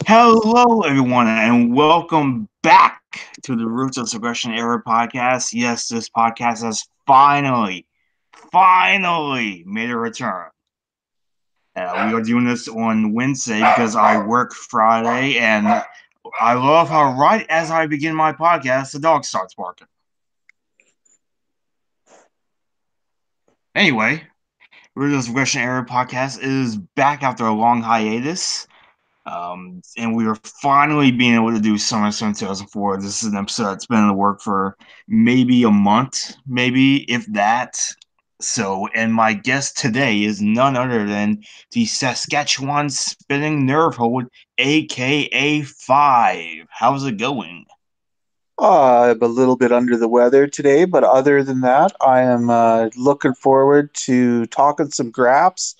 Hello, everyone, and welcome back to the Ruthless Aggression Era Podcast. Yes, this podcast has finally made a return. We are doing this on Wednesday because I work Friday, and I love how right as I begin my podcast, the dog starts barking. Anyway, Ruthless Aggression Era Podcast is back after a long hiatus. And we are finally being able to do Summerslam 2004. This is an episode that's been in the work for maybe a month, maybe if that. So, and my guest today is none other than the Sascathean Spinning Nerve Hold, aka Five. How's it going? I'm a little bit under the weather today, but other than that, I am looking forward to talking some graps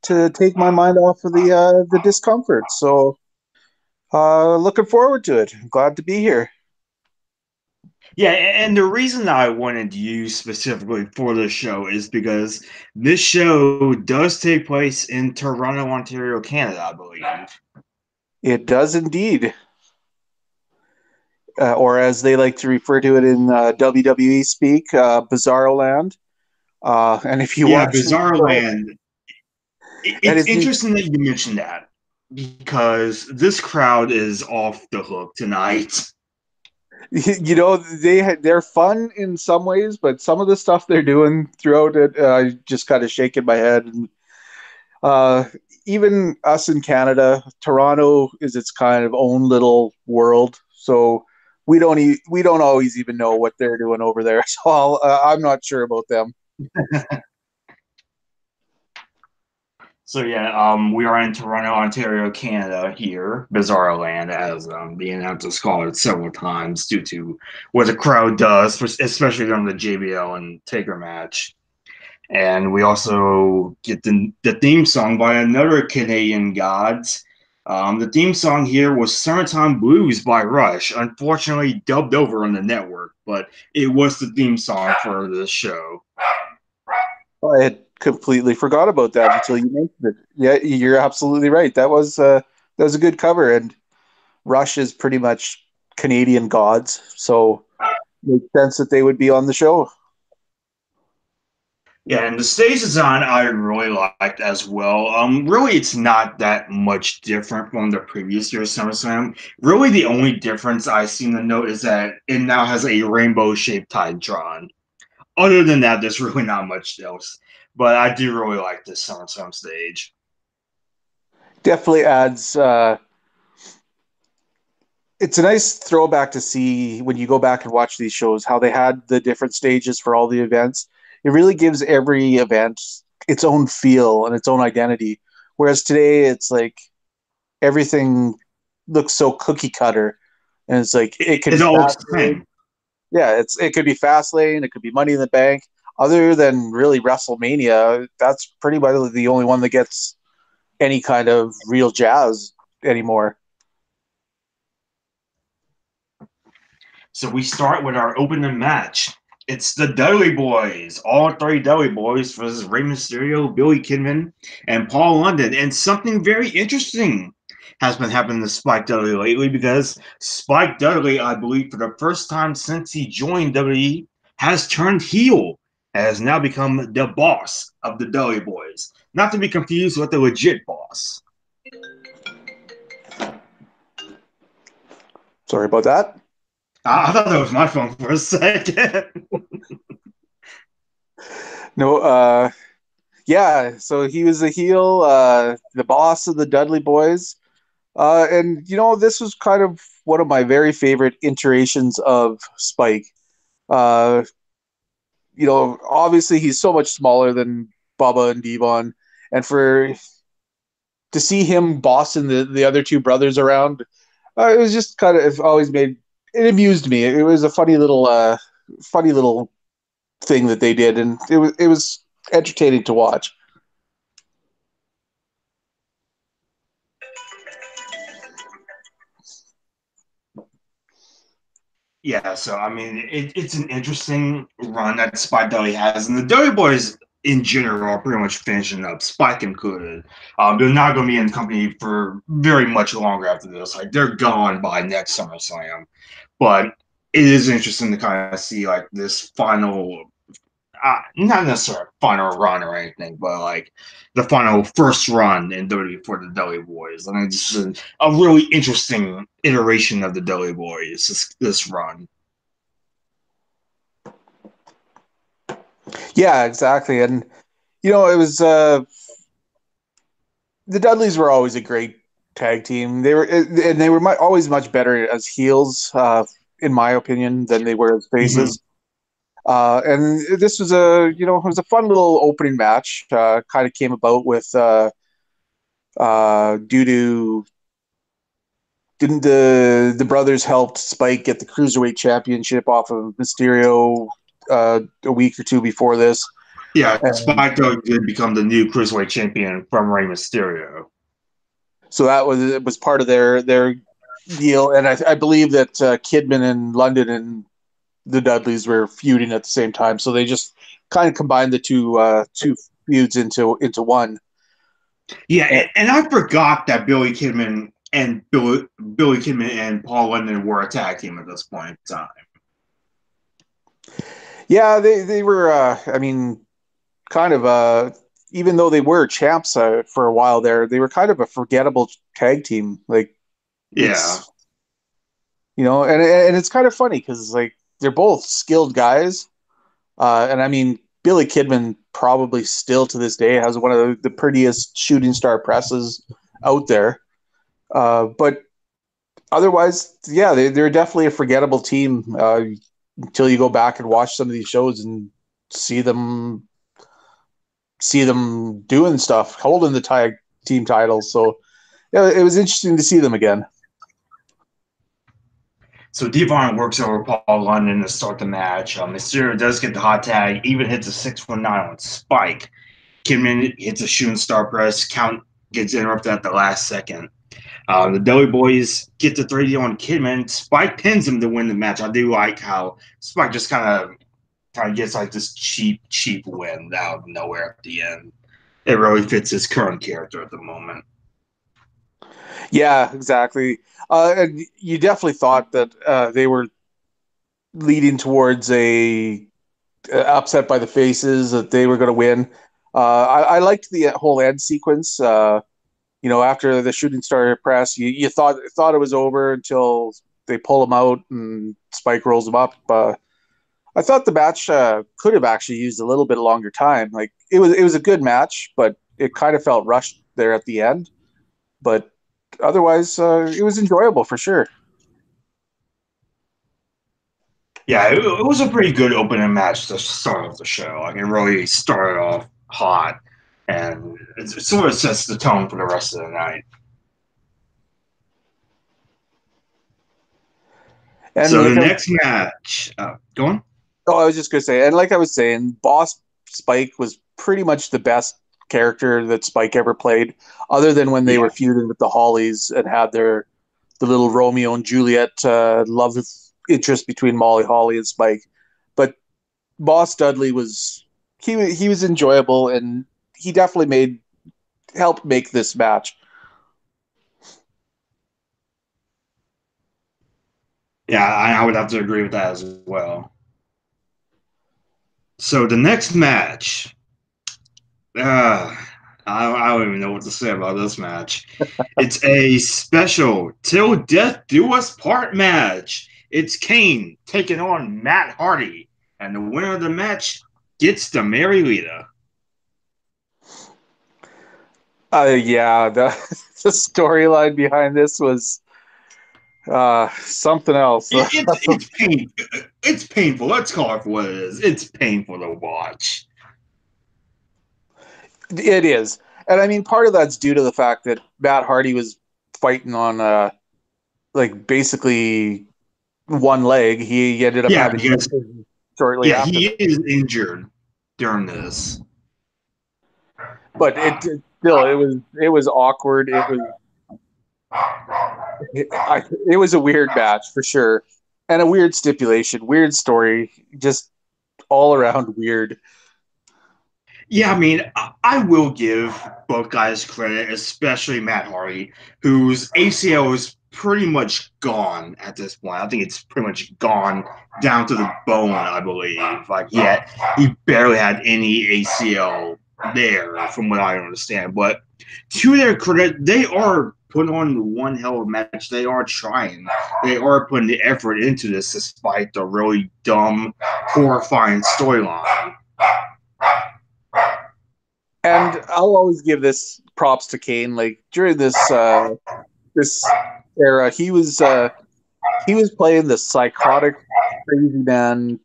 to take my mind off of the discomfort. So, looking forward to it. Glad to be here. Yeah, and the reason I wanted you specifically for this show is because this show does take place in Toronto, Ontario, Canada, I believe. It does indeed, or as they like to refer to it in WWE speak, Bizarro Land. And if you Yeah, watch the Bizarro show, Land. and It's if you interesting that you mentioned that because this crowd is off the hook tonight. they're fun in some ways, but some of the stuff they're doing throughout it, just kind of shaking my head. And uh, even us in Canada, Toronto is its kind of own little world. So we don't always even know what they're doing over there. So I'm not sure about them. So yeah, we are in Toronto, Ontario, Canada here, Bizarro Land, as the announcers called it several times due to what the crowd does, especially during the JBL and Taker match. And we also get the theme song by another Canadian gods. The theme song here was Summertime Blues by Rush, unfortunately dubbed over on the network, but it was the theme song for the show. I had completely forgot about that until you mentioned it. Yeah, you're absolutely right. That was a good cover, and Rush is pretty much Canadian gods, so it makes sense that they would be on the show. Yeah, and the stage design I really liked as well. Really, it's not that much different from the previous year's SummerSlam. Really, the only difference I seem to note is that it now has a rainbow-shaped Titantron. Other than that, there's really not much else. But I do really like this SummerSlam stage. Definitely adds it's a nice throwback to see when you go back and watch these shows how they had the different stages for all the events. It really gives every event its own feel and its own identity. Whereas today, it's like everything looks so cookie cutter, and it's like it could It be all looks fast the lane. same. Yeah, it could be fast lane. It could be Money in the Bank. Other than really WrestleMania, that's pretty much the only one that gets any kind of real jazz anymore. So we start with our opening match. It's the Dudley Boys, all three Dudley Boys versus Rey Mysterio, Billy Kidman, and Paul London. And something very interesting has been happening to Spike Dudley lately because Spike Dudley, I believe, for the first time since he joined WWE, has turned heel and has now become the boss of the Dudley Boys. Not to be confused with the legit boss. Sorry about that. I thought that was my phone for a second. No, yeah, so he was a heel, the boss of the Dudley Boys. And, this was kind of one of my very favorite iterations of Spike. Uh, Obviously he's so much smaller than Bubba and Devon. And to see him bossing the other two brothers around, it was just kind of always it amused me. It was a funny little thing that they did. And it was entertaining to watch. Yeah, so I mean, it's an interesting run that Spike Dudley has, and the Dudley Boys in general are pretty much finishing up, Spike included. They're not going to be in the company for very much longer after this. Like, they're gone by next SummerSlam. But it is interesting to kind of see like this final, not necessarily final run or anything, but like the final first run in WWE for the Dudley Boys. I mean, this is a really interesting iteration of the Dudley Boys. This run. Yeah, exactly. And it was the Dudleys were always a great tag team. They were always much better as heels, in my opinion, than they were as faces. And this was it was a fun little opening match. Kind of came about with due to didn't the brothers helped Spike get the Cruiserweight Championship off of Mysterio a week or two before this. Yeah, Spike did become the new Cruiserweight champion from Rey Mysterio. So that was part of their deal, and I believe that Kidman and London and the Dudleys were feuding at the same time, so they just kind of combined the two feuds into one. Yeah, and I forgot that Billy Kidman and Paul London were a tag team at this point in time. Yeah, they were. I mean, kind of. Even though they were champs for a while there, they were kind of a forgettable tag team. Like, yeah, and it's kind of funny because like they're both skilled guys, and I mean Billy Kidman probably still to this day has one of the prettiest shooting star presses out there. But otherwise, yeah, they're definitely a forgettable team until you go back and watch some of these shows and see them doing stuff, holding the tag team titles. So yeah, it was interesting to see them again. So Devon works over Paul London to start the match. Mysterio does get the hot tag, even hits a 619 on Spike. Kidman hits a shooting star press. Count gets interrupted at the last second. The Dudley Boys get the 3D on Kidman. Spike pins him to win the match. I do like how Spike just kind of gets like this cheap win out of nowhere at the end. It really fits his current character at the moment. Yeah, exactly. And you definitely thought that they were leading towards a upset by the faces, that they were going to win. I liked the whole end sequence. After the shooting star press, you thought it was over until they pull him out and Spike rolls him up. I thought the match could have actually used a little bit longer time. Like it was a good match, but it kind of felt rushed there at the end. But otherwise, it was enjoyable for sure. Yeah, it was a pretty good opening match to start off the show. Like it really started off hot, and it sort of sets the tone for the rest of the night. And so like the next match, go on. Oh, I was just gonna say, and like I was saying, Boss Spike was pretty much the best character that Spike ever played, other than when they were feuding with the Hollies and had the little Romeo and Juliet love interest between Molly Holly and Spike. But Boss Dudley was enjoyable, and he definitely helped make this match. Yeah, I would have to agree with that as well. So the next match, I don't even know what to say about this match. It's a special Till Death Do Us Part match. It's Kane taking on Matt Hardy, and the winner of the match gets the Mary Lita. Yeah, the storyline behind this was something else. It's painful. It's painful. Let's call it for what it is. It's painful to watch. It is. And I mean, part of that's due to the fact that Matt Hardy was fighting on basically one leg. He ended up having shortly after. Yeah, he is injured during this. But it was awkward. It was a weird match for sure. And a weird stipulation, weird story, just all around weird. Yeah, I mean, I will give both guys credit, especially Matt Hardy, whose ACL is pretty much gone at this point. I think it's pretty much gone down to the bone, I believe. Like, he barely had any ACL there, from what I understand. But to their credit, they are putting on one hell of a match. They are trying. They are putting the effort into this, despite the really dumb, horrifying storyline. And I'll always give this props to Kane. Like during this era, he was playing the psychotic crazy man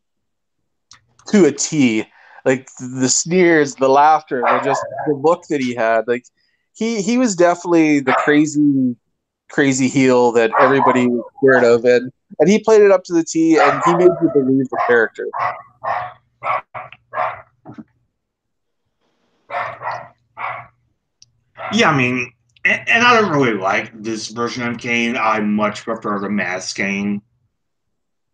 to a T. Like the sneers, the laughter, the look that he had. Like he was definitely the crazy heel that everybody was scared of, and he played it up to the T, and he made you believe the character. Yeah, I mean, and I don't really like this version of Kane. I much prefer the mask Kane,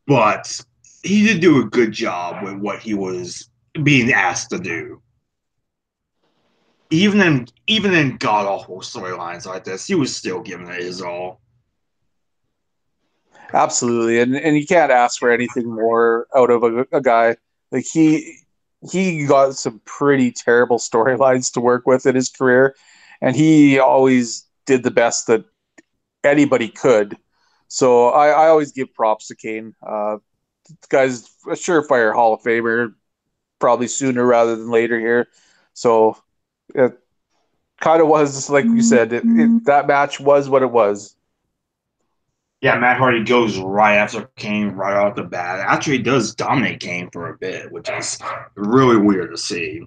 but he did do a good job with what he was being asked to do. Even in god awful storylines like this, he was still giving it his all. Absolutely, and you can't ask for anything more out of a guy. Like he got some pretty terrible storylines to work with in his career, and he always did the best that anybody could. So I always give props to Kane. The guy's a surefire Hall of Famer, probably sooner rather than later here. So it kind of was like you said. That match was what it was. Yeah, Matt Hardy goes right after Kane right off the bat. Actually, he does dominate Kane for a bit, which is really weird to see.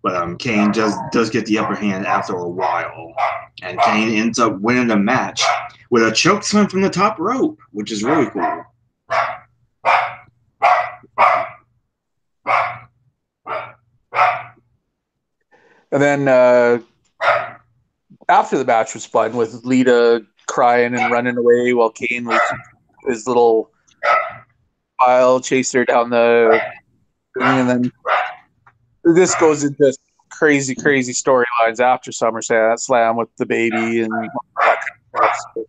But Kane does get the upper hand after a while, and Kane ends up winning the match with a choke slam from the top rope, which is really cool. And then after the match was fun with Lita crying and running away while Kane was his little pile chased her down the thing, and then this goes into crazy storylines after SummerSlam with the baby and that kind of stuff.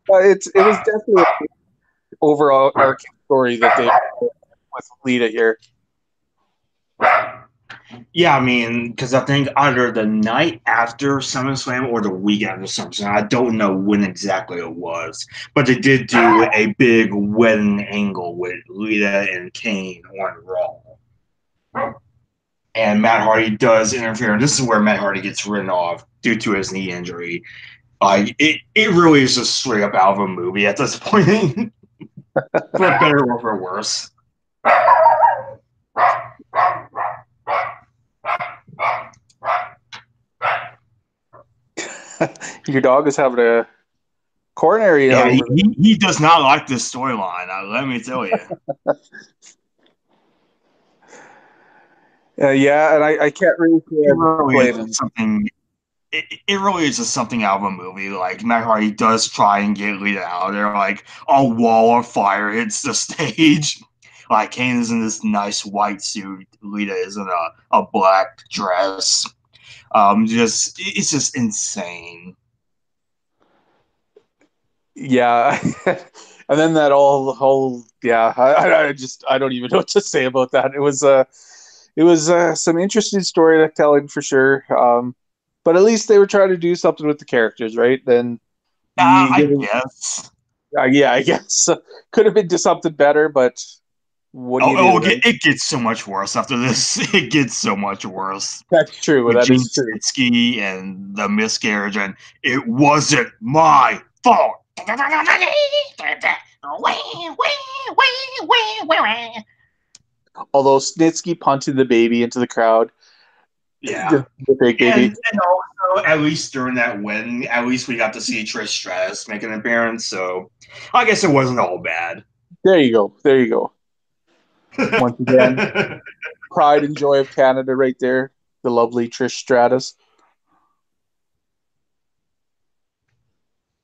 It was definitely an overall arcing story that they with Lita here. Yeah, I mean, because I think either the night after SummerSlam or the week after SummerSlam, I don't know when exactly it was, but they did do a big wedding angle with Lita and Kane on Raw. And Matt Hardy does interfere, and this is where Matt Hardy gets written off due to his knee injury. It really is just straight up out of a movie at this point, for better or for worse. Your dog is having a coronary. Yeah, he does not like this storyline. Let me tell you. Yeah, and I can't really blame him. It really is just something out of a movie. Like Matt Hardy does try and get Lita out of there. Like a wall of fire hits the stage. Like Kane is in this nice white suit. Lita is in a black dress. It's just insane. Yeah, and then that whole yeah, I don't even know what to say about that. It was some interesting storytelling for sure. But at least they were trying to do something with the characters, right? Then I guess. Yeah, I guess could have been to something better, but what do you do? Right? It gets so much worse after this. It gets so much worse. That's true. With That Gene is true. Snitsky and the miscarriage, and it wasn't my fault. Although Snitsky punted the baby into the crowd. Yeah. The fake baby. And also, at least during that win, at least we got to see Trish Stratus make an appearance, so I guess it wasn't all bad. There you go. There you go. Once again, pride and joy of Canada right there. The lovely Trish Stratus.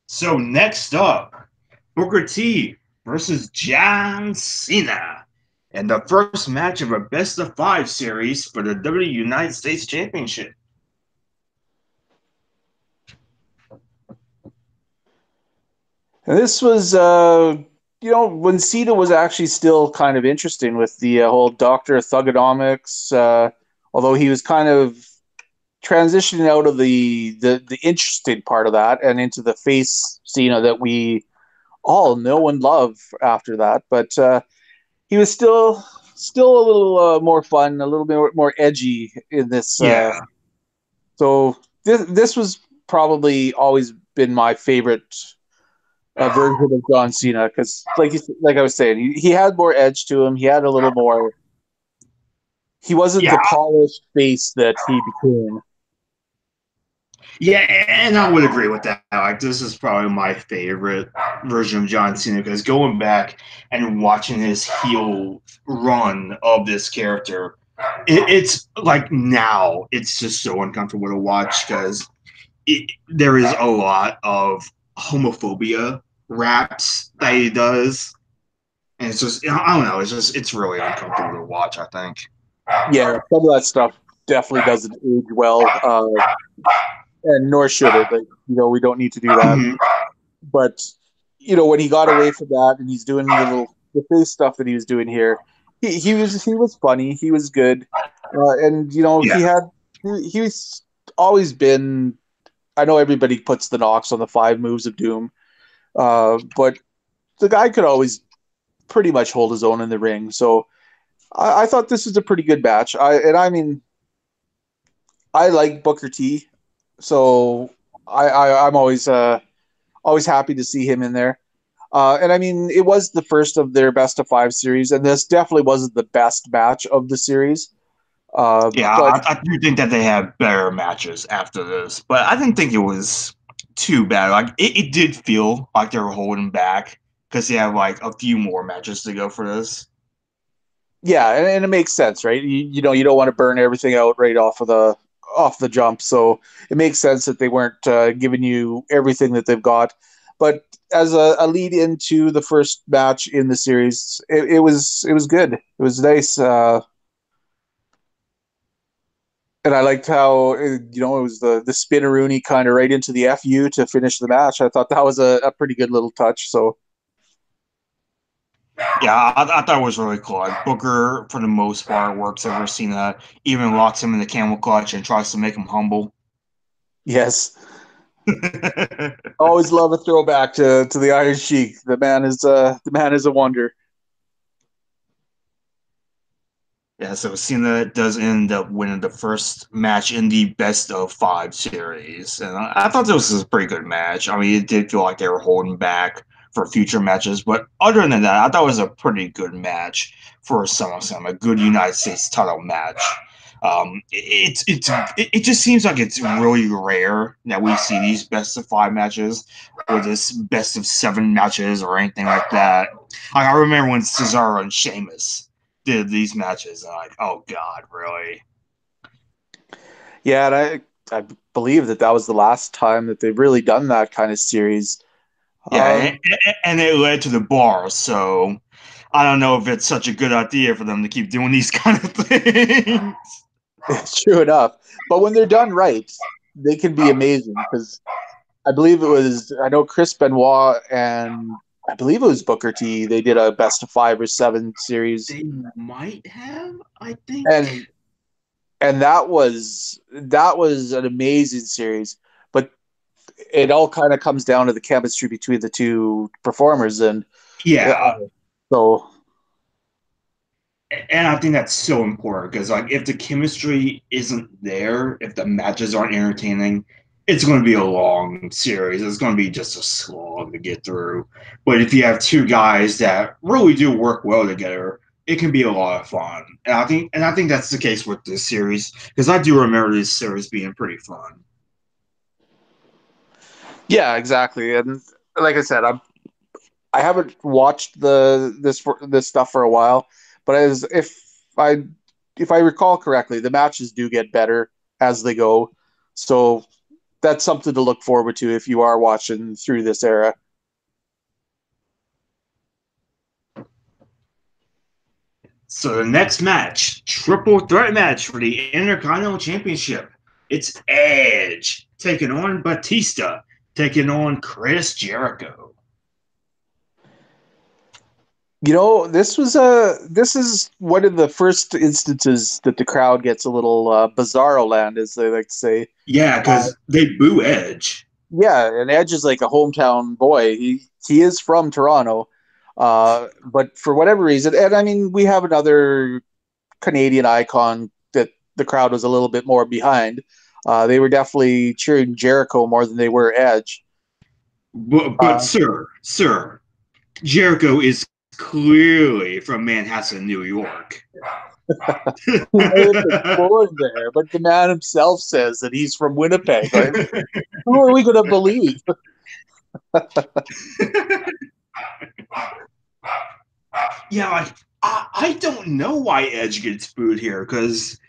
So next up, Booker T versus John Cena. and the first match of a best of 5 series for the WWE United States Championship. And this was, when Cena was actually still kind of interesting with the whole Doctor of Thugonomics, although he was kind of transitioning out of the interesting part of that and into the face Cena that we all know and love after that. But he was still a little more fun, a little bit more edgy in this. Yeah. So this was probably always been my favorite version of John Cena because, like I was saying, he had more edge to him. He had a little more. He wasn't Yeah. the polished face that he became. Yeah, and I would agree with that. Like, this is probably my favorite version of John Cena because going back and watching his heel run of this character, it's like now it's just so uncomfortable to watch because there is a lot of homophobia raps that he does, and it's just I don't know. It's really uncomfortable to watch. I think. Yeah, some of that stuff definitely doesn't age well, and nor should it. Like, we don't need to do that. Mhm. But when he got away from that and he's doing the face stuff that he was doing here, he was funny. He was good, and Yeah. he's always been. I know everybody puts the knocks on the 5 moves of doom, but the guy could always pretty much hold his own in the ring. So I thought this was a pretty good match. I mean, I like Booker T, so I'm always happy to see him in there. And I mean, it was the first of their best of 5 series, and this definitely wasn't the best match of the series. Yeah, But I do think that they have better matches after this, but I didn't think it was too bad. Like it did feel like they were holding back because they have like a few more matches to go for this. yeah, and it makes sense, right? You don't want to burn everything out right off the jump, so it makes sense that they weren't giving you everything that they've got. But as a lead into the first match in the series, it was good. It was nice. And I liked how it was the spinneroonie kind of right into the FU to finish the match. I thought that was a pretty good little touch. So Yeah, I thought it was really cool. Like Booker, for the most part, works over Cena, even locks him in the camel clutch and tries to make him humble. yes, always love a throwback to the Iron Sheik. The man is a wonder. Yeah, so Cena does end up winning the first match in the best of 5 series. And I thought this was a pretty good match. I mean, it did feel like they were holding back for future matches, but other than that, I thought it was a pretty good match for Summerslam, a good United States title match. It just seems like it's really rare that we see these best of 5 matches or this best of 7 matches or anything like that. Like, I remember when Cesaro and Sheamus did these matches. And like, oh god, really? Yeah, and I believe that was the last time that they've really done that kind of series. Yeah, Uh, and it led to the bar. So I don't know if it's such a good idea for them to keep doing these kind of things. true enough, but when they're done right, they can be amazing because I know Chris Benoit and I believe it was Booker T. They did a best of 5 or 7 series, They might have, I think. and that was an amazing series. But it all kind of comes down to the chemistry between the two performers, and Yeah, so and I think that's so important because like if the chemistry isn't there, if the matches aren't entertaining, it's going to be a long series. It's going to be just a slog to get through. But if you have two guys that really do work well together, it can be a lot of fun. And I think that's the case with this series because I do remember this series being pretty fun. yeah, exactly. And like I said, I haven't watched this stuff for a while, but I if I recall correctly, the matches do get better as they go. So that's something to look forward to if you are watching through this era. So the next match, triple threat match for the Intercontinental Championship. It's Edge taking on Batista, taking on Chris Jericho. This is one of the first instances that the crowd gets a little bizarro land, as they like to say. Yeah, because they boo Edge. Yeah, and Edge is like a hometown boy. He is from Toronto, but for whatever reason, and I mean, we have another Canadian icon that the crowd was a little bit more behind. They were definitely cheering Jericho more than they were Edge. But sir, Jericho is clearly from Manhasset, New York. He may have been born there, but the man himself says that he's from Winnipeg. Right? Who are we going to believe? Yeah, like I don't know why Edge gets booed here, because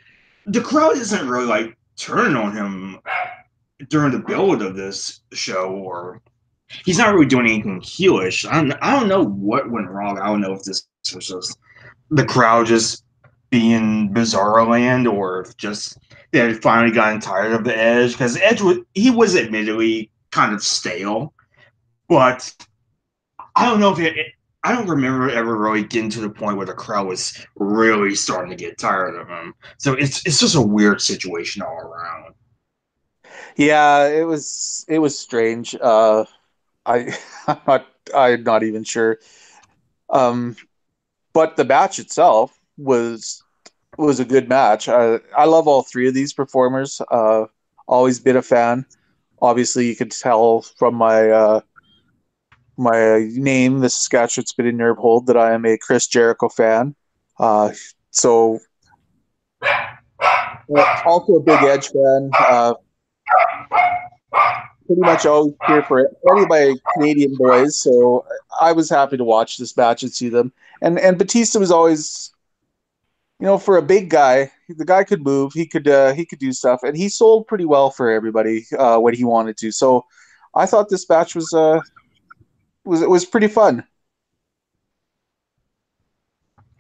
the crowd isn't really like turning on him during the build of this show, or he's not really doing anything heelish. I don't know what went wrong. I don't know if this was just the crowd just being Bizarro Land, or if just they had finally gotten tired of the Edge, because Edge was admittedly kind of stale, but I don't know if I don't remember ever really getting to the point where the crowd was really starting to get tired of him. So it's just a weird situation all around. Yeah, it was strange. I'm not even sure. But the match itself was a good match. I love all three of these performers. Always been a fan. Obviously, you could tell from my name, the Sascathean Spinning Nerve Hold, that I am a Chris Jericho fan. So also a big Edge fan. Pretty much always cheer for any of my Canadian boys. So I was happy to watch this match and see them. And Batista was always, for a big guy, the guy could move. He could do stuff, and he sold pretty well for everybody when he wanted to. So I thought this match was pretty fun.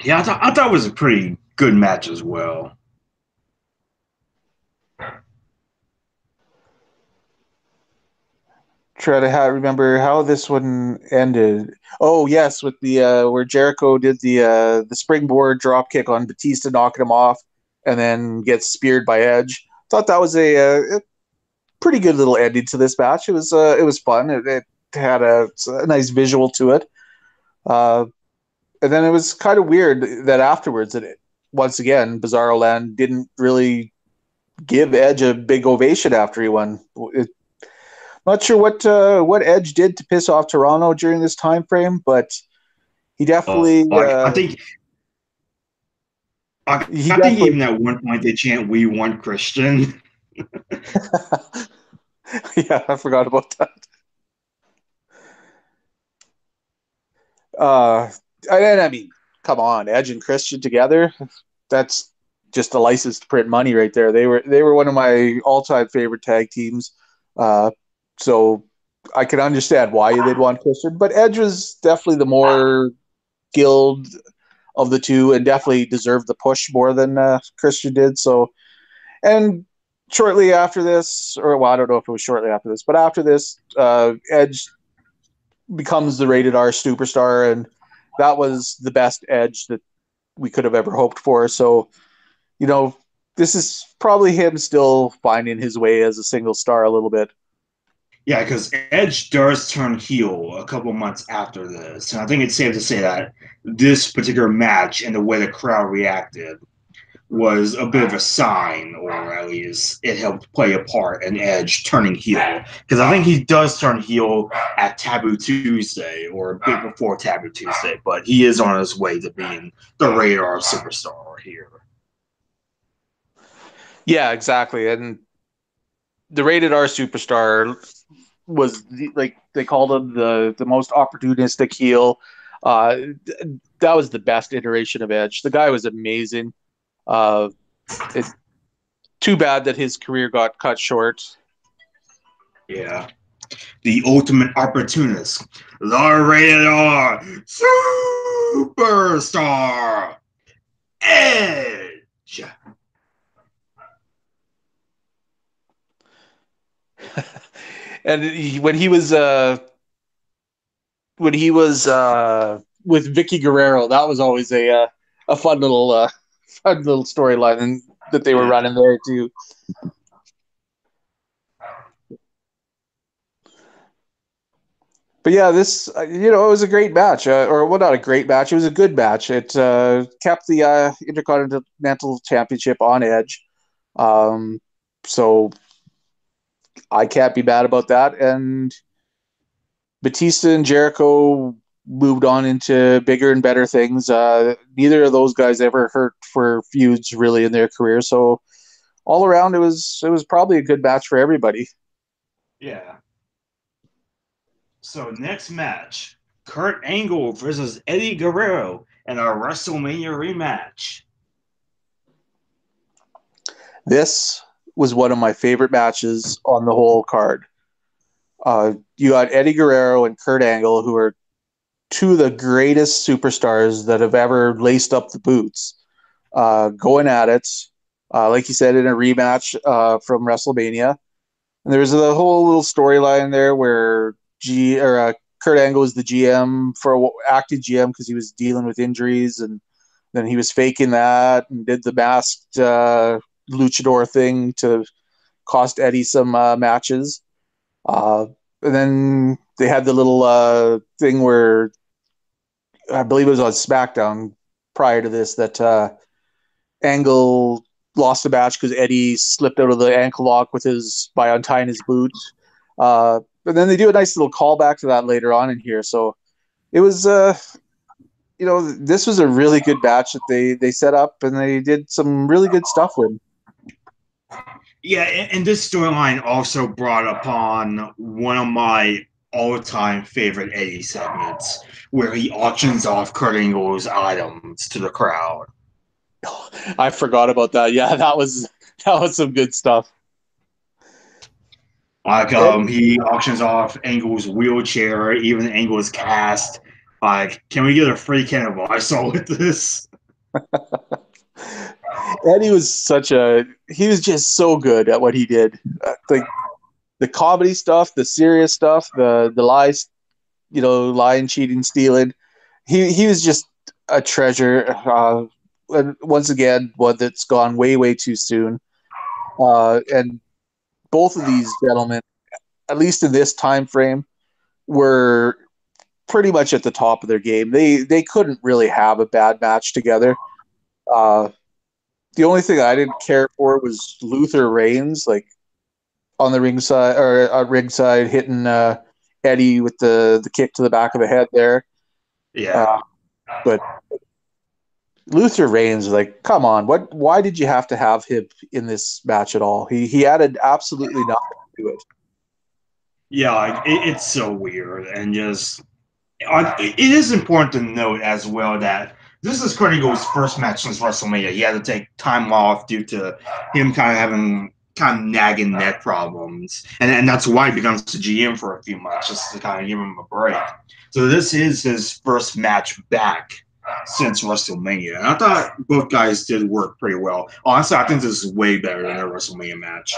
Yeah, I thought it was a pretty good match as well. Try to remember how this one ended. Oh yes, with the where Jericho did the springboard drop kick on Batista, knocking him off, and then gets speared by Edge. Thought that was a pretty good little ending to this match. It was fun. It had a nice visual to it. And then it was kind of weird that afterwards, once again, Bizarro Land didn't really give Edge a big ovation after he won. Not sure what Edge did to piss off Toronto during this time frame, but he definitely. I think even at one point they chant "We want Christian." Yeah, I forgot about that. And I mean, come on, Edge and Christian together—that's just a license to print money right there. They were one of my all-time favorite tag teams. So I can understand why they'd want Christian, but Edge was definitely the more skilled of the two, and definitely deserved the push more than Christian did. So, and shortly after this, or well, I don't know if it was shortly after this, but after this, Edge becomes the rated R superstar, and that was the best Edge that we could have ever hoped for. So, this is probably him still finding his way as a single star a little bit. Yeah, because Edge does turn heel a couple months after this, and I think it's safe to say that this particular match and the way the crowd reacted was a bit of a sign, or at least it helped play a part in Edge turning heel. Because I think he does turn heel at Taboo Tuesday, or a bit before Taboo Tuesday, but he is on his way to being the radar superstar here. Yeah, exactly. And the rated R superstar was like they called him the most opportunistic heel. That was the best iteration of Edge. The guy was amazing. It's too bad that his career got cut short. Yeah. The ultimate opportunist, the rated R superstar. Edge. And when he was with Vicky Guerrero, that was always a fun little storyline that they were running there too. But yeah, this it was a great match, or well, not a great match. It was a good match. It kept the Intercontinental Championship on edge, so I can't be bad about that. And Batista and Jericho moved on into bigger and better things. Neither of those guys ever hurt for feuds really in their career, so all around it was probably a good match for everybody. Yeah. So next match, Kurt Angle versus Eddie Guerrero in a WrestleMania rematch. This was one of my favorite matches on the whole card. You got Eddie Guerrero and Kurt Angle, who are two of the greatest superstars that have ever laced up the boots, going at it. Like you said, in a rematch from WrestleMania. And there's a whole little storyline there where Kurt Angle was the GM for acting GM because he was dealing with injuries, and then he was faking that and did the masked luchador thing to cost Eddie some matches. And then they had the little thing where I believe it was on SmackDown prior to this that Angle lost the match because Eddie slipped out of the ankle lock by untying his boot. But then they do a nice little callback to that later on in here. So it was, this was a really good match that they set up, and they did some really good stuff with. Yeah, and this storyline also brought upon one of my all-time favorite Eddie segments, where he auctions off Kurt Angle's items to the crowd. I forgot about that. Yeah, that was some good stuff. Like he auctions off Angle's wheelchair, even Angle's cast. Like, can we get a free can of Lysol with this? Eddie was he was just so good at what he did. Like the comedy stuff, the serious stuff, the lies, lying, cheating, stealing. He was just a treasure. And once again, one that's gone way, way too soon. And both of these gentlemen, at least in this time frame, were pretty much at the top of their game. They couldn't really have a bad match together. The only thing I didn't care for was Luther Reigns, like on the ringside or ringside, hitting Eddie with the kick to the back of the head there. Yeah. But Luther Reigns, like, come on, why did you have to have him in this match at all? He added absolutely nothing to it. Yeah, like, it's so weird, and just it is important to note as well that this is Kurt Angle's first match since WrestleMania. He had to take time off due to him kind of having nagging neck problems, and that's why he becomes the GM for a few months, just to kind of give him a break. So this is his first match back since WrestleMania, and I thought both guys did work pretty well. Honestly, I think this is way better than their WrestleMania match.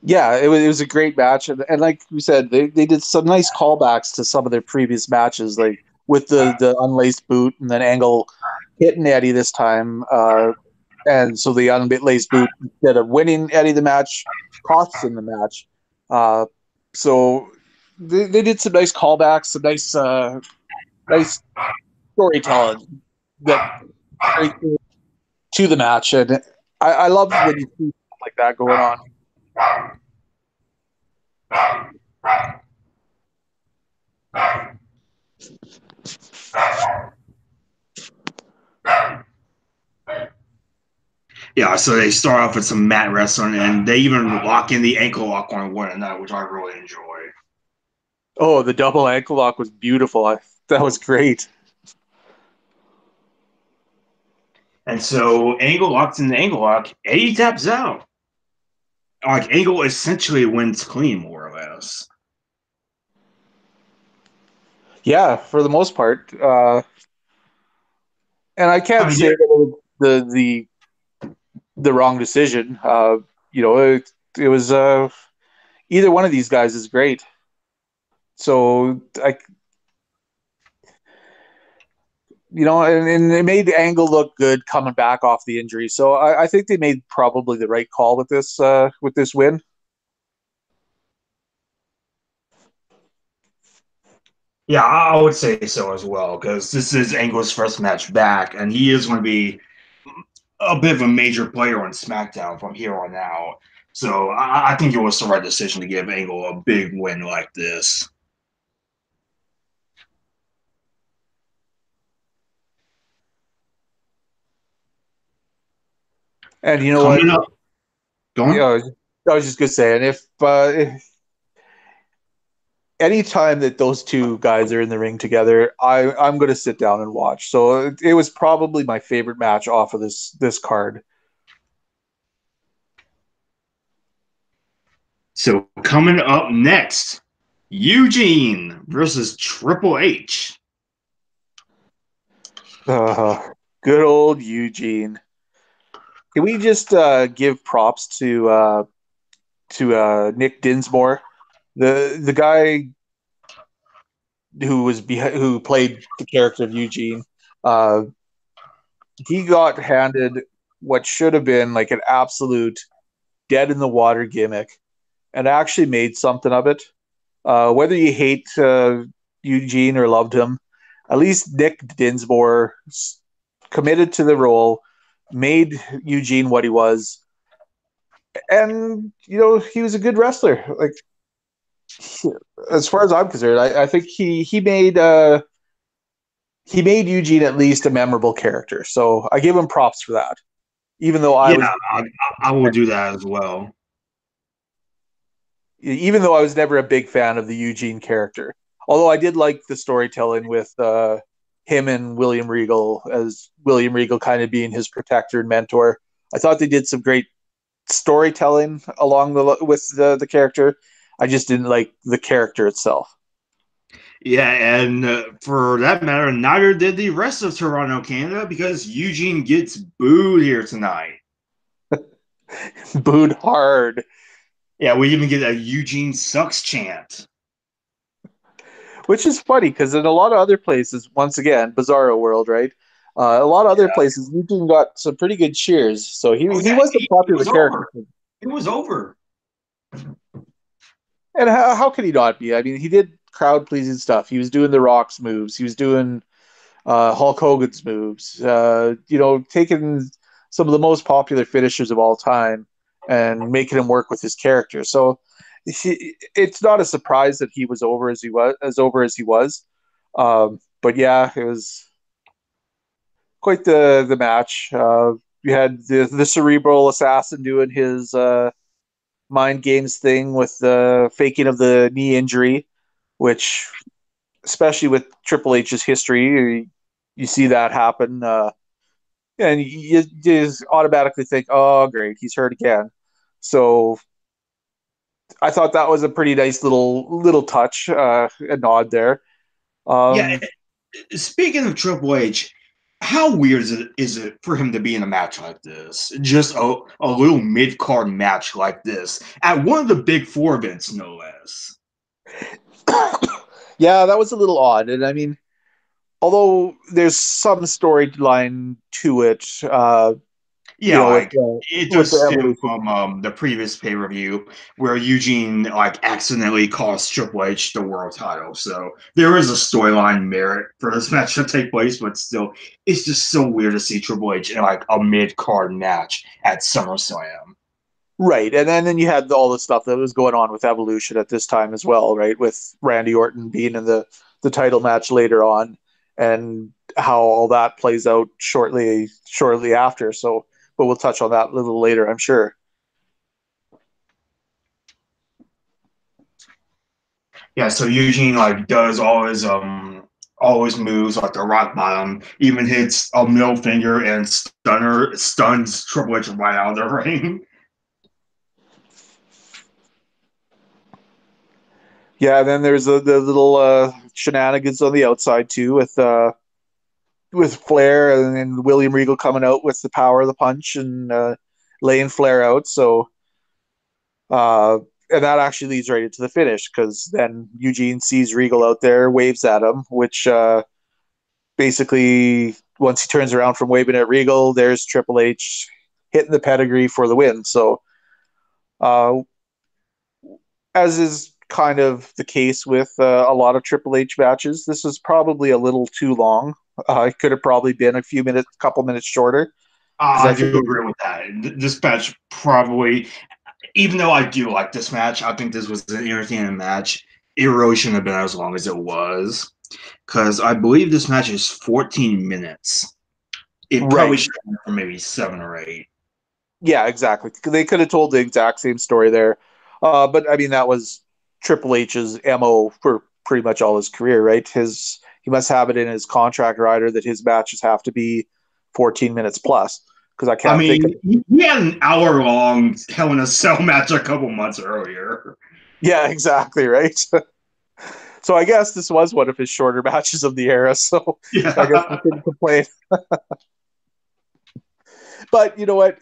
Yeah, it was a great match, and like we said, they did some nice callbacks to some of their previous matches, like with the unlaced boot, and then Angle hitting Eddie this time, and so the unlaced boot, instead of winning Eddie the match, costs him the match. So they did some nice callbacks, some nice storytelling that to the match, and I love when you see stuff like that going on. Yeah, so they start off with some mat wrestling, and they even lock in the ankle lock on one another, which I really enjoy. Oh, the double ankle lock was beautiful. That was great. And so Angle locks in the ankle lock. Eddie taps out. Like, Angle essentially wins clean, more or less. Yeah, for the most part. And I I can't mean, say that it was the wrong decision. It was either one of these guys is great. So and it made Angle look good coming back off the injury. So I think they made probably the right call with this win. yeah, I would say so as well because this is Angle's first match back, and he is going to be a bit of a major player on SmackDown from here on out. So I think it was the right decision to give Angle a big win like this. And you know what? Coming up, going. Yeah, I was just gonna say, and if any time that those two guys are in the ring together, I'm gonna sit down and watch. So it was probably my favorite match off of this card. So coming up next, Eugene versus Triple H. Uh, Good old Eugene. Can we just give props to Nick Dinsmore, the guy who played the character of Eugene? Uh, he got handed what should have been like an absolute dead in the water gimmick, and actually made something of it. Whether you hate Eugene or loved him, at least Nick Dinsmore committed to the role, made Eugene what he was, and he was a good wrestler. Like, as far as I'm concerned, I think he made Eugene at least a memorable character. So I give him props for that. Even though I was Yeah, I will do that as well. even though I was never a big fan of the Eugene character. Although I did like the storytelling with him and William Regal, as William Regal kind of being his protector and mentor. I thought they did some great storytelling along with the character. I just didn't like the character itself. Yeah, and for that matter, neither did the rest of Toronto, Canada, because Eugene gets booed here tonight. Booed hard. Yeah, we even get a Eugene sucks chant. Which is funny because in a lot of other places, once again, Bizarro World, right? A lot of other places, Eugene got some pretty good cheers. So Oh he yeah, was a it popular was character. over. It was over. And how could he not be? I mean, he did crowd pleasing stuff. He was doing The Rock's moves. He was doing Hulk Hogan's moves. Taking some of the most popular finishers of all time and making him work with his character. So it's not a surprise that he was over as he was, but yeah, it was quite the match. You had the cerebral assassin doing his mind games thing with the faking of the knee injury, which, especially with Triple H's history, you see that happen, and you just automatically think, "Oh, great, he's hurt again." So I thought that was a pretty nice little touch, a nod there. Yeah, Um, speaking of Triple H, how weird is it for him to be in a match like this? Just a little mid card match like this at one of the big four events, no less. yeah, that was a little odd, and I mean, although there's some storyline to it, Yeah, with like it with the does stem evolution. from the previous pay per view where Eugene like accidentally cost Triple H the world title. So there is a storyline merit for this match to take place, but still, it's just so weird to see Triple H in like a mid card match at SummerSlam. Right, and then you had all the stuff that was going on with Evolution at this time as well, right? With Randy Orton being in the title match later on, and how all that plays out shortly after. So, but we'll touch on that a little later, I'm sure. Yeah, so Eugene like does all his moves like the rock bottom, even hits a middle finger and stuns Triple H right out of the ring. Yeah, and then there's the little shenanigans on the outside too, with with Flair and then William Regal coming out with the power of the punch and laying Flair out. So, and that actually leads right into the finish because then Eugene sees Regal out there, waves at him, which basically once he turns around from waving at Regal, there's Triple H hitting the pedigree for the win. So, as is kind of the case with a lot of Triple H matches, this was probably a little too long. It could have probably been a couple minutes shorter. I do agree with that. This match probably, even though I do like this match, I think this was an entertaining match. It really shouldn't have been as long as it was, because I believe this match is 14 minutes. It probably should have been for maybe 7 or 8. Yeah, exactly. They could have told the exact same story there. But I mean, that was Triple H's MO for pretty much all his career, right? He must have it in his contract rider that his matches have to be 14 minutes plus. Because I can't think of it. He had an hour-long Hell in a Cell match a couple months earlier. Yeah, exactly, right? So I guess this was one of his shorter matches of the era, so yeah. I guess we couldn't complain. But you know what?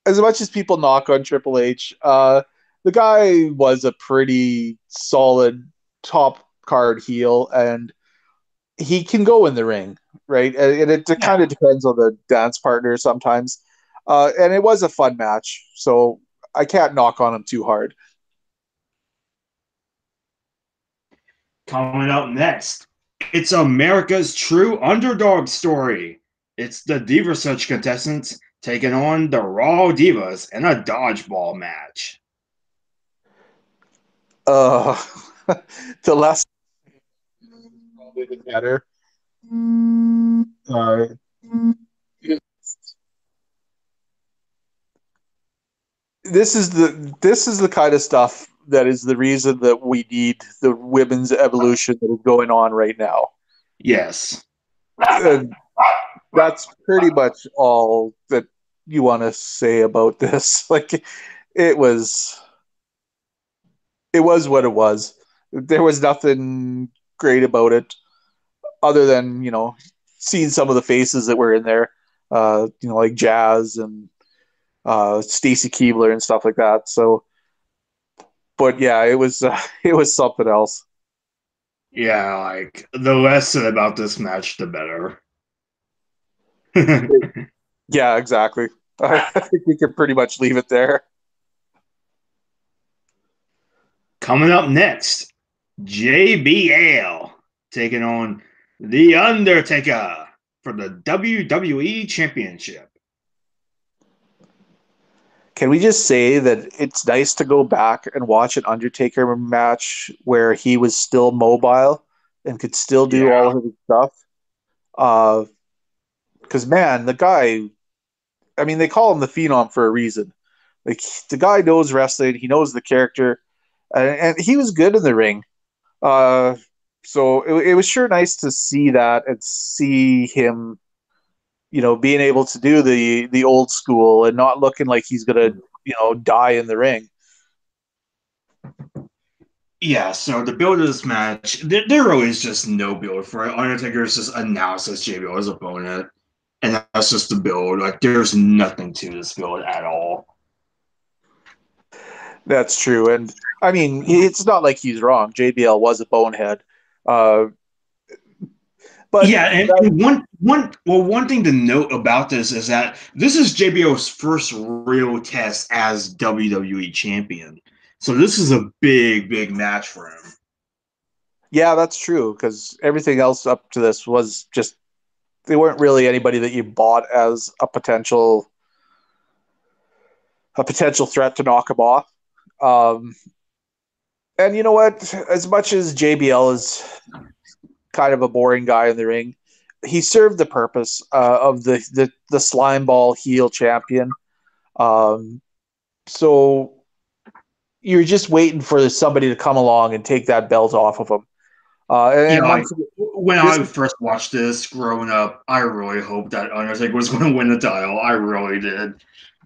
As much as people knock on Triple H, the guy was a pretty solid top card heel, and he can go in the ring, right? And it kind of depends on the dance partner sometimes. And it was a fun match, so I can't knock on him too hard. Coming up next, it's America's true underdog story. It's the Divas Search contestants taking on the Raw Divas in a dodgeball match. The last probably the better. This is the kind of stuff that is the reason that we need the women's evolution that is going on right now. Yes. And that's pretty much all that you want to say about this. Like, it was what it was. There was nothing great about it other than, seeing some of the faces that were in there, like Jazz and Stacy Keibler and stuff like that. So, but yeah, it was something else. Yeah, like the less said about this match, the better. Yeah, exactly. I think we can pretty much leave it there. Coming up next, JBL taking on The Undertaker for the WWE Championship. Can we just say that it's nice to go back and watch an Undertaker match where he was still mobile and could still do all of his stuff? Because, man, the guy, I mean, they call him the Phenom for a reason. Like, the guy knows wrestling. He knows the character. And he was good in the ring. So it was sure nice to see that and see him, being able to do the old school and not looking like he's going to, die in the ring. Yeah, so the build of this match, there really is just no build for it. Undertaker is just announced as JBL's opponent, and that's just the build. Like, there's nothing to this build at all. That's true, and I mean, it's not like he's wrong. JBL was a bonehead, but yeah, and one thing to note about this is that this is JBL's first real test as WWE champion. So this is a big match for him. Yeah, that's true, because everything else up to this was just, they weren't really anybody that you bought as a potential threat to knock him off. And you know what? As much as JBL is kind of a boring guy in the ring, he served the purpose of the slime ball heel champion. So you're just waiting for somebody to come along and take that belt off of him. When I first watched this growing up, I really hoped that Undertaker was going to win the title. I really did.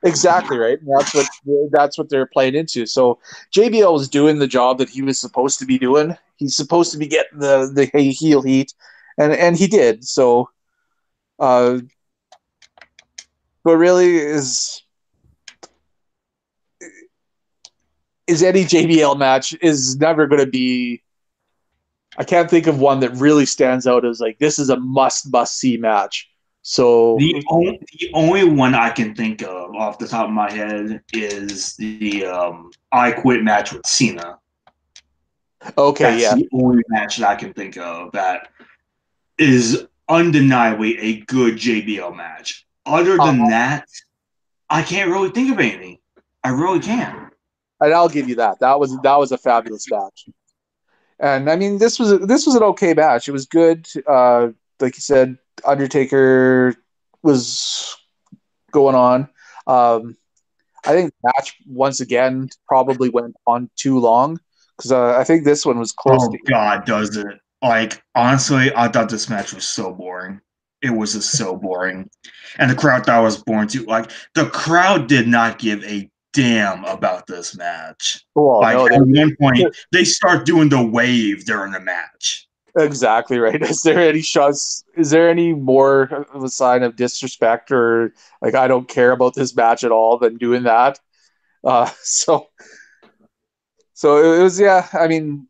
Exactly right. And that's what they're playing into. So JBL was doing the job that he was supposed to be doing. He's supposed to be getting the heel heat, and he did. So Uh, but really, is any JBL match is never going to be. I can't think of one that really stands out as like this is a must see match. So The only one I can think of off the top of my head is the I Quit match with Cena. okay, That's yeah, the only match that I can think of that is undeniably a good JBL match. Other than uh, that, I can't really think of anything. I really can't. and I'll give you that. That was a fabulous match. And I mean, this was an okay match. It was good. Like you said, Undertaker was going on. Um, I think the match once again probably went on too long because I think this one was close Oh to. God, does it? Like honestly, I thought this match was so boring. It was just so boring, and the crowd thought it was boring too. Like the crowd did not give a damn about this match. Well, Like no, at one point, they start doing the wave during the match. exactly right. Is there any shots? Is there any more of a sign of disrespect or like I don't care about this match at all than doing that? Uh, so so it was yeah. I mean,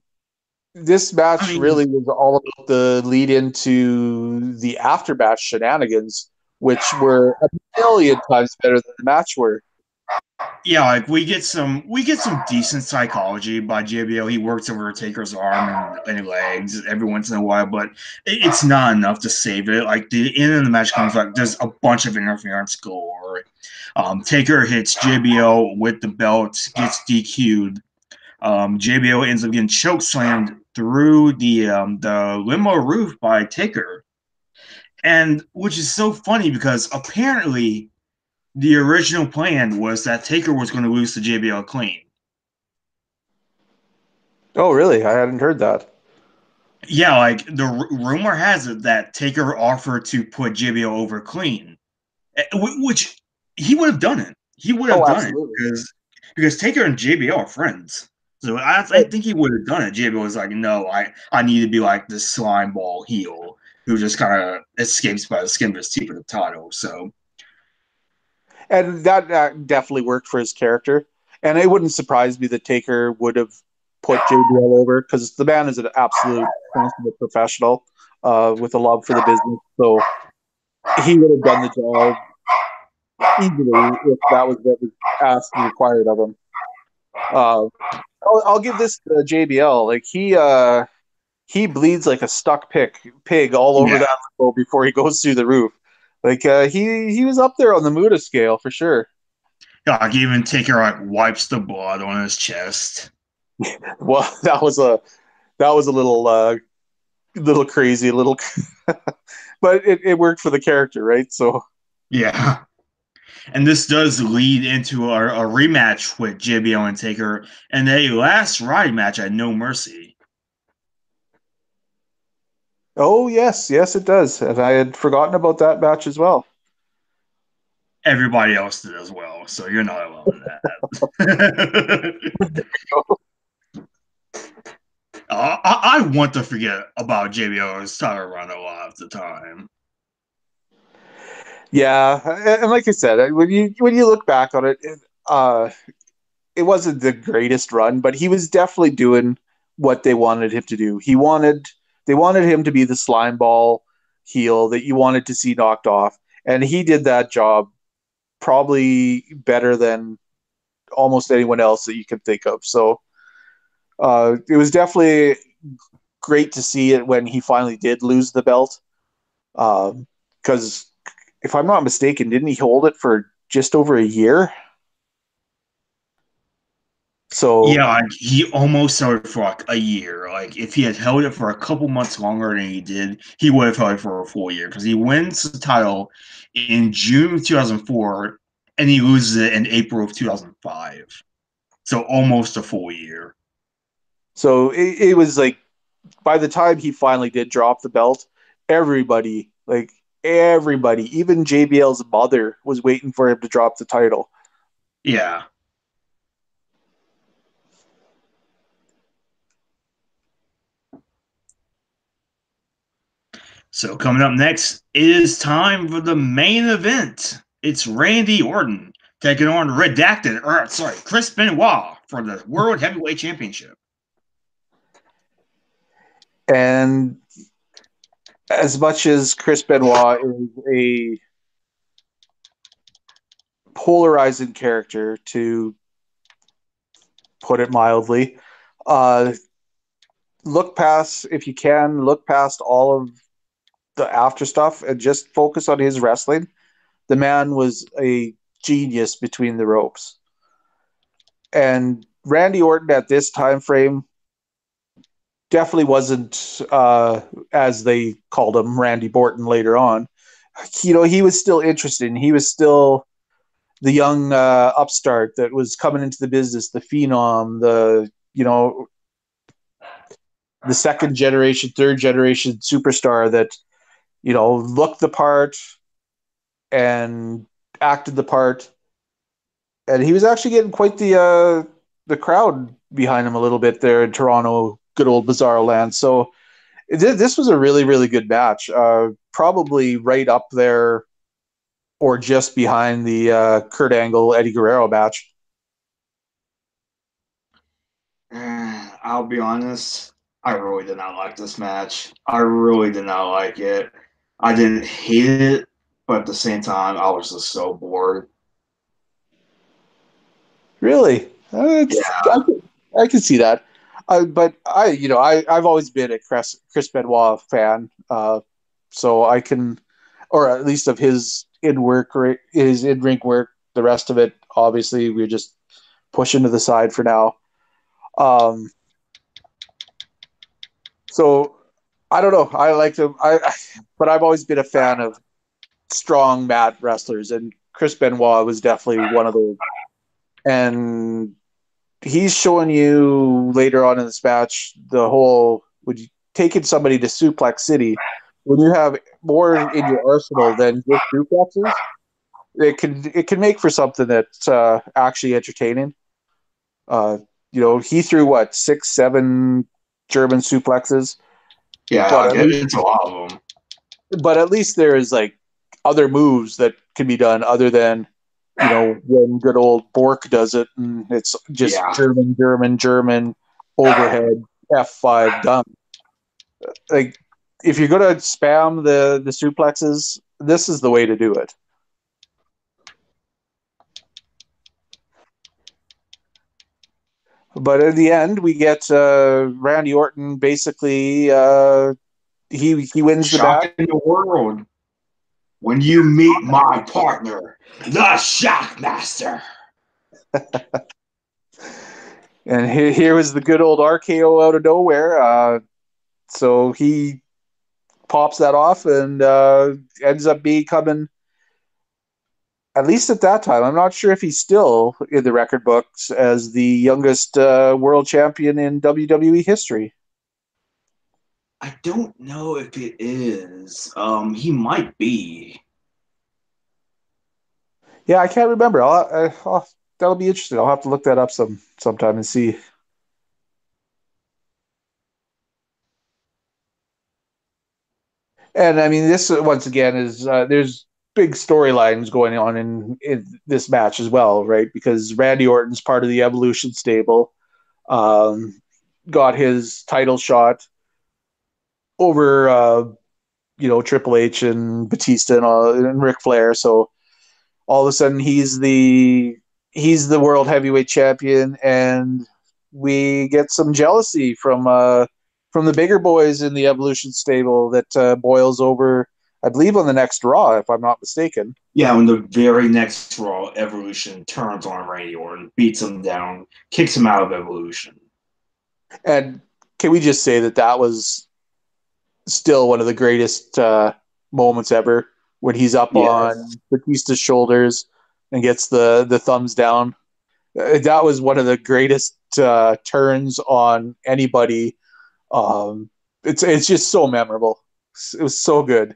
this I match mean, really was all about the lead into the aftermatch shenanigans, which were a million times better than the match were. yeah, like we get some decent psychology by JBL. He works over Taker's arm and legs every once in a while, but it's not enough to save it. Like the end of the match comes like there's a bunch of interference galore. Taker hits JBL with the belt, gets DQ'd. JBL ends up getting choke slammed through the limo roof by Taker, and which is so funny because apparently the original plan was that Taker was going to lose to JBL clean. Oh, really? I hadn't heard that. Yeah, like the rumor has it that Taker offered to put JBL over clean, which he would have done it. He would have Oh, done it absolutely. because Taker and JBL are friends. So I think he would have done it. JBL was like, no, I need to be like this slime ball heel who just kind of escapes by the skin of his teeth with the title. So And that definitely worked for his character. And it wouldn't surprise me that Taker would have put JBL over because the man is an absolute consummate professional with a love for the business. So he would have done the job easily if that was what was asked and required of him. Uh, I'll give this to JBL. Like he bleeds like a stuck pig all over yeah, that level before he goes through the roof. Like he was up there on the Muda scale for sure. like even Taker like wipes the blood on his chest. Well, that was a little crazy, a little, but it worked for the character, right? So, Yeah. And this does lead into a rematch with JBL and Taker and a last ride match at No Mercy. oh yes, it does, and I had forgotten about that match as well. Everybody else did as well, so you're not alone in that. I want to forget about JBL's title run a lot of the time. Yeah, and like I said, when you look back on it, uh, it wasn't the greatest run, but he was definitely doing what they wanted him to do. They wanted him to be the slime ball heel that you wanted to see knocked off, and he did that job probably better than almost anyone else that you can think of. So it was definitely great to see it when he finally did lose the belt. Because if I'm not mistaken, didn't he hold it for just over a year? So, Yeah, like he almost held it for like a year. Like if he had held it for a couple months longer than he did, he would have held it for a full year because he wins the title in June of 2004 and he loses it in April of 2005. So almost a full year. so it was like by the time he finally did drop the belt, everybody, like everybody, even JBL's mother, was waiting for him to drop the title. Yeah. So coming up next, it is time for the main event. It's Randy Orton taking on Chris Benoit for the World Heavyweight Championship. And as much as Chris Benoit is a polarizing character, to put it mildly, look past all of the after stuff and just focus on his wrestling. The man was a genius between the ropes. And Randy Orton at this time frame definitely wasn't, as they called him, Randy Borton later on. He was still interesting. He was still the young upstart that was coming into the business, the phenom, the second generation, third generation superstar that, looked the part and acted the part. And he was actually getting quite the crowd behind him a little bit there in Toronto, good old Bizarro land. So this was a really, really good match. Probably right up there or just behind the Kurt Angle, Eddie Guerrero match. I'll be honest, I really did not like this match. I really did not like it. I didn't hate it, but at the same time, I was just so bored. Really? Yeah. I can see that. But I've always been a Chris Benoit fan, so I can, or at least of his his in ring work. The rest of it, obviously, we're just pushing to the side for now. So I don't know. I like them. But I've always been a fan of strong mat wrestlers, and Chris Benoit was definitely one of those. And he's showing you later on in this match the whole would you taking somebody to Suplex City when you have more in your arsenal than just suplexes. It can make for something that's actually entertaining. He threw 6, 7 German suplexes. Yeah, it's a lot of them. But at least there is other moves that can be done other than when good old Bork does it and it's just German overhead F5 done. Like if you're gonna spam the suplexes, this is the way to do it. But in the end, we get Randy Orton. Basically, he wins the match. In the world when you meet my partner, the Shockmaster. And here was the good old RKO out of nowhere. So he pops that off and ends up becoming, at least at that time, I'm not sure if he's still in the record books as the youngest world champion in WWE history. I don't know if it is. He might be. Yeah, I can't remember. That'll be interesting. I'll have to look that up sometime and see. And I mean, this once again is there's big storylines going on in this match as well, right? Because Randy Orton's part of the Evolution stable, got his title shot over, Triple H and Batista and Ric Flair. So all of a sudden he's the world heavyweight champion, and we get some jealousy from the bigger boys in the Evolution stable that boils over, I believe, on the next Raw, if I'm not mistaken. Yeah, on the very next Raw, Evolution turns on Randy Orton, beats him down, kicks him out of Evolution. And can we just say that was still one of the greatest moments ever when he's up on Batista's shoulders and gets the thumbs down. That was one of the greatest turns on anybody. It's just so memorable. It was so good.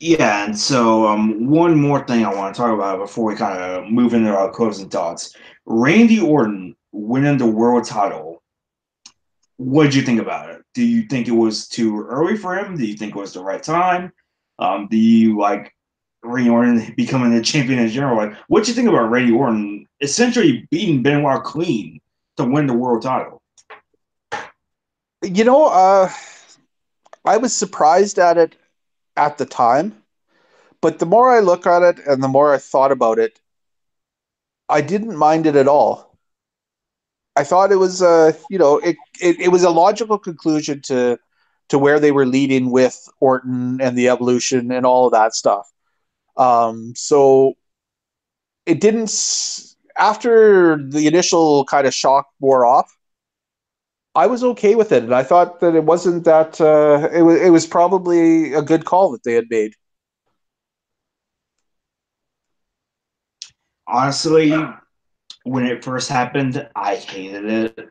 Yeah, and so one more thing I want to talk about before we kind of move into our closing thoughts. Randy Orton winning the world title What did you think about it? Do you think it was too early for him? Do you think it was the right time? Do you like Randy Orton becoming the champion in general? Like, what do you think about Randy Orton essentially beating Benoit clean to win the world title? You know, I was surprised at it at the time, but the more I look at it and the more I thought about it, I didn't mind it at all. I thought it was, it was a logical conclusion to where they were leading with Orton and the evolution and all of that stuff. So it didn't. After the initial kind of shock wore off, I was okay with it, and I thought that it wasn't that. It was probably a good call that they had made. Honestly, when it first happened, I hated it.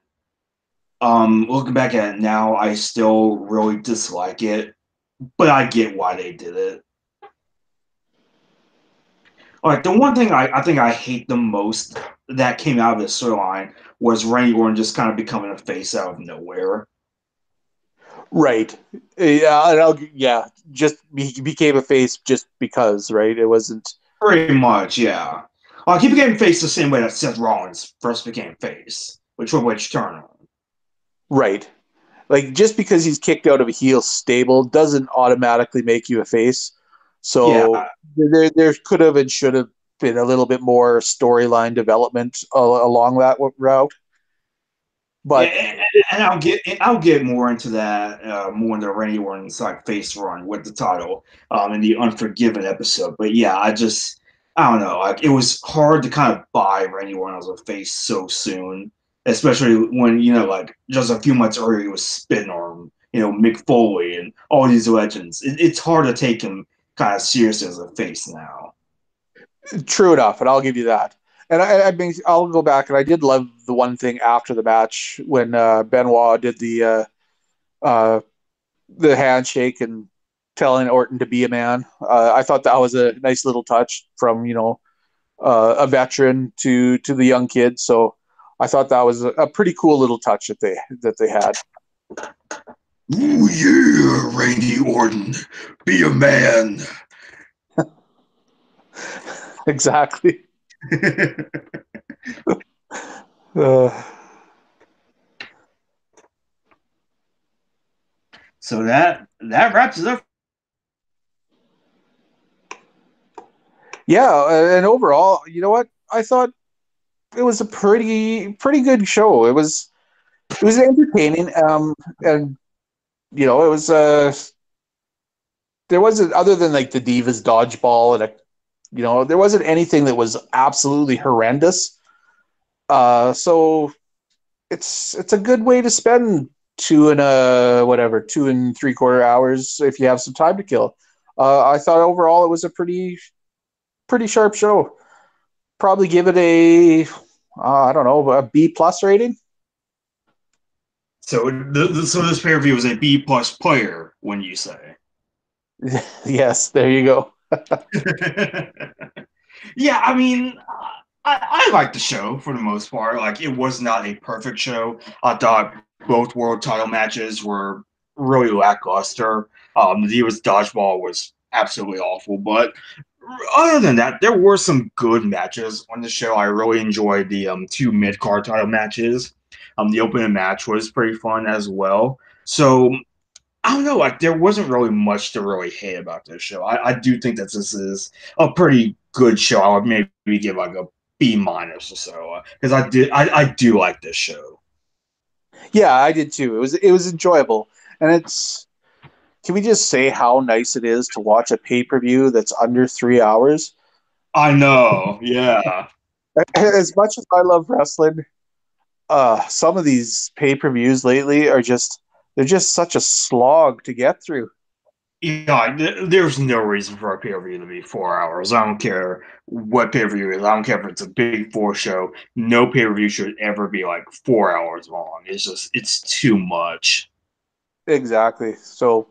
Looking back at it now, I still really dislike it, but I get why they did it. Like the one thing I think I hate the most that came out of this storyline was Randy Orton just kind of becoming a face out of nowhere. Right. Yeah, yeah, just he became a face just because, right? It wasn't Pretty much, yeah. Like he became face the same way that Seth Rollins first became face with Triple H turn on. right. Like just because he's kicked out of a heel stable doesn't automatically make you a face. Yeah, So there could have and should have been a little bit more storyline development along that route. yeah, But and I'll get more into that more in the Randy Orton's like face run with the title in the Unforgiven episode. But yeah, I don't know, like it was hard to kind of buy Randy Orton as a face so soon, especially when like just a few months earlier he was spitting on Mick Foley and all these legends. It's hard to take him kind of serious as a face now. true enough, and I'll give you that. And I mean, I'll go back, and I did love the one thing after the match when Benoit did uh, the handshake and telling Orton to be a man. I thought that was a nice little touch from a veteran to the young kid. So I thought that was a pretty cool little touch that they had. Ooh yeah, Randy Orton, be a man. Exactly. Uh, So that wraps it up. yeah, and overall, you know what? I thought it was a pretty good show. It was entertaining. And it was there wasn't, other than like the Divas dodgeball, and there wasn't anything that was absolutely horrendous. So it's a good way to spend 2.75 hours if you have some time to kill. I thought overall it was a pretty sharp show. Probably give it a I don't know, a B plus rating. So so this pay per view was a B plus player, when you say. Yes, there you go. Yeah, I mean, I like the show for the most part. Like, it was not a perfect show. I thought both world title matches were really lackluster. The Divas Dodgeball was absolutely awful, but other than that, there were some good matches on the show. I really enjoyed the two mid card title matches. The opening match was pretty fun as well. So I don't know, like there wasn't really much to really hate about this show. I do think that this is a pretty good show. I would maybe give like a B minus or so because I do like this show. Yeah, I did too. It was enjoyable, and it's. Can we just say how nice it is to watch a pay per view that's under 3 hours? I know, yeah. As much as I love wrestling, some of these pay per views lately they're just such a slog to get through. Yeah, there's no reason for a pay per view to be 4 hours. I don't care what pay per view is. I don't care if it's a big four show. No pay per view should ever be like 4 hours long. It's too much. Exactly. So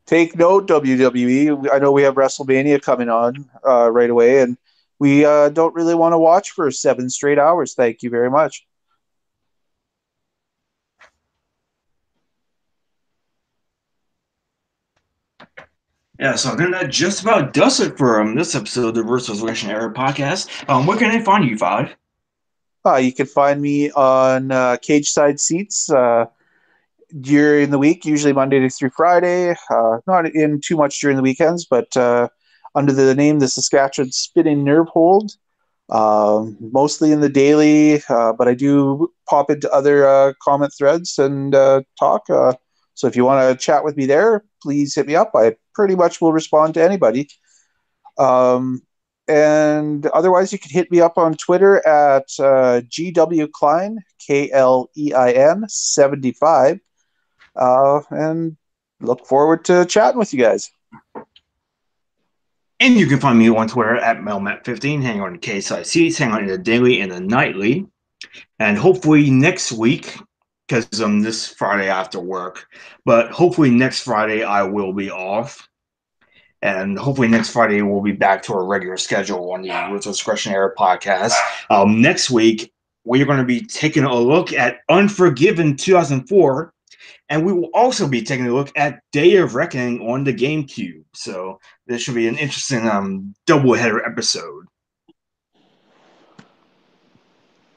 take note, WWE. I know we have WrestleMania coming on right away, and we don't really want to watch for 7 straight hours. Thank you very much. Yeah, so I think that just about does it for this episode of the Ruthless Aggression Era Podcast. Where can I find you, Five? You can find me on Cage Side Seats during the week, usually Monday through Friday. Not in too much during the weekends, but under the name the Sascathean Spinning Nerve Hold. Mostly in the daily, but I do pop into other comment threads and talk. So if you want to chat with me there, please hit me up. I pretty much will respond to anybody. And otherwise, you can hit me up on Twitter at GW Klein, KLEIN 75. And look forward to chatting with you guys. And you can find me on Twitter at Melmat15, hang on to KSICs, hang on in the daily and the nightly. And hopefully next week, because this Friday after work, but hopefully next Friday I will be off. And hopefully next Friday we'll be back to our regular schedule on the Ruthless Aggression Era Podcast. Next week, we're going to be taking a look at Unforgiven 2004. And we will also be taking a look at Day of Reckoning on the GameCube. So this should be an interesting double-header episode.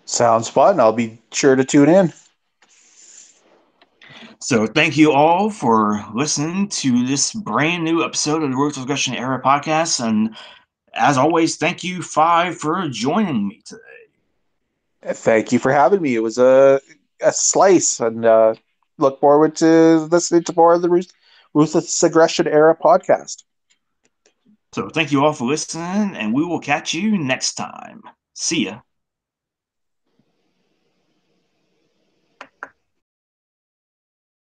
Sounds fun. I'll be sure to tune in. So thank you all for listening to this brand new episode of the Ruthless Aggression Era Podcast. And as always, thank you, Five, for joining me today. Thank you for having me. It was a slice, and look forward to listening to more of the Ruthless Aggression Era Podcast. So thank you all for listening, and we will catch you next time. See ya.